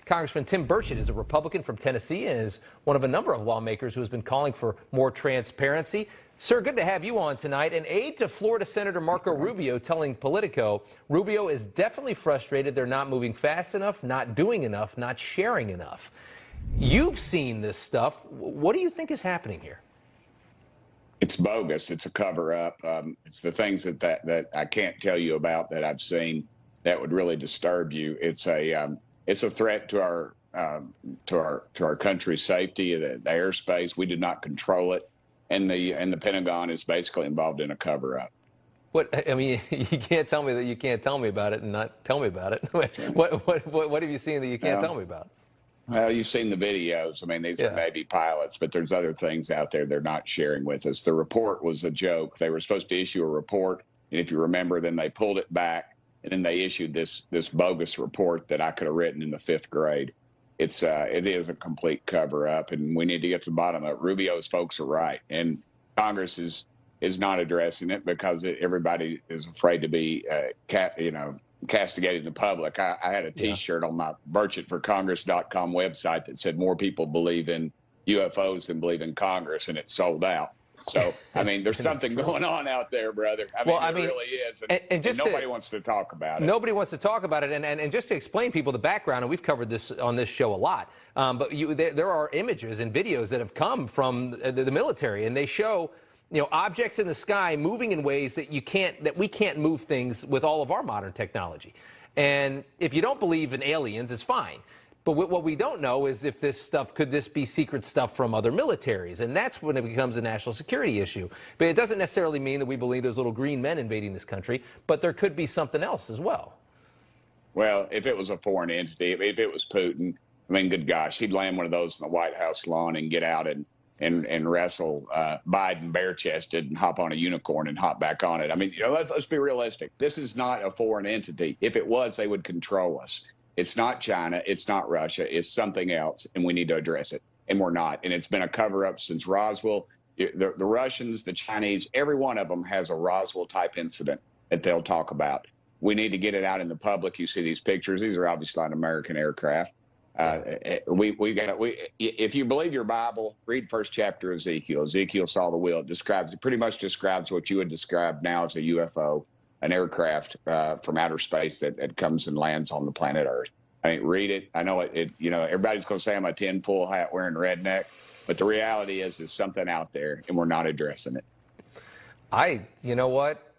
Congressman Tim Burchett is a Republican from Tennessee and is one of a number of lawmakers who has been calling for more transparency. Sir, good to have you on tonight. An aide to Florida Senator Marco Rubio telling Politico, Rubio is definitely frustrated they're not moving fast enough, not doing enough, not sharing enough. You've seen this stuff. What do you think is happening here? It's bogus. It's a cover-up. It's the things that I can't tell you about that I've seen that would really disturb you. It's a threat to our country's safety, the airspace. We do not control it, and the Pentagon is basically involved in a cover-up. What I mean, you can't tell me that you can't tell me about it and not tell me about it. What have you seen that you can't tell me about? Well, you've seen the videos. I mean, these are Navy pilots, but there's other things out there they're not sharing with us. The report was a joke. They were supposed to issue a report, and if you remember, then they pulled it back, and then they issued this bogus report that I could have written in the 5th grade. It is a complete cover-up, and we need to get to the bottom of it. Rubio's folks are right, and Congress is not addressing it because everybody is afraid to be, castigating the public. I had a T-shirt on my BurchettForCongress.com website that said more people believe in UFOs than believe in Congress, and it's sold out. So, I mean, there's something going on out there, brother. I mean, it really is. And nobody wants to talk about it. Nobody wants to talk about it. And just to explain people the background, and we've covered this on this show a lot, but there are images and videos that have come from the military, and they show objects in the sky moving in ways that we can't move things with all of our modern technology. And if you don't believe in aliens, it's fine. But what we don't know is if could this be secret stuff from other militaries? And that's when it becomes a national security issue. But it doesn't necessarily mean that we believe there's little green men invading this country, but there could be something else as well. Well, if it was a foreign entity, if it was Putin, I mean, good gosh, he'd land one of those in the White House lawn and get out and wrestle Biden bare-chested and hop on a unicorn and hop back on it. I mean, let's be realistic. This is not a foreign entity. If it was, they would control us. It's not China. It's not Russia. It's something else, and we need to address it, and we're not. And it's been a cover-up since Roswell. The Russians, the Chinese, every one of them has a Roswell-type incident that they'll talk about. We need to get it out in the public. You see these pictures. These are obviously not American aircraft. If you believe your Bible, read first chapter of Ezekiel. Ezekiel saw the wheel. It pretty much describes what you would describe now as a UFO, an aircraft from outer space that comes and lands on the planet Earth. I mean, read it. I know everybody's going to say I'm a tinfoil hat wearing redneck, but the reality is something out there, and we're not addressing it. You know what?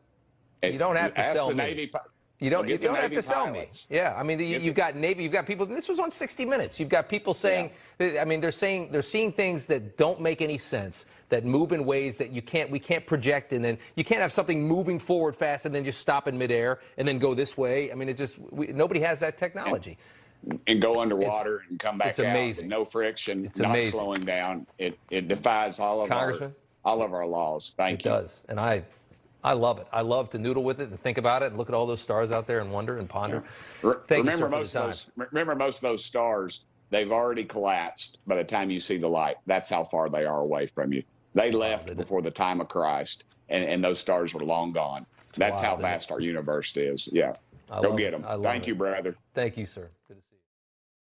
You don't have to sell me. Navy, You don't have to sell me. Yeah, I mean, you've got Navy, you've got people. This was on 60 Minutes. You've got people saying, I mean, they're seeing things that don't make any sense, that move in ways that we can't project, and then you can't have something moving forward fast and then just stop in midair and then go this way. I mean, nobody has that technology. And go underwater and come back out. It's amazing. No friction, it's not amazing. Slowing down. It defies all of our laws. Thank you. It does, and I love it. I love to noodle with it and think about it and look at all those stars out there and wonder and ponder. Yeah. Remember most of those stars, they've already collapsed by the time you see the light. That's how far they are away from you. They left before the time of Christ, and those stars were long gone. That's how vast our universe is. Yeah. Go get them. Thank you, brother. Thank you, sir. Good to see you.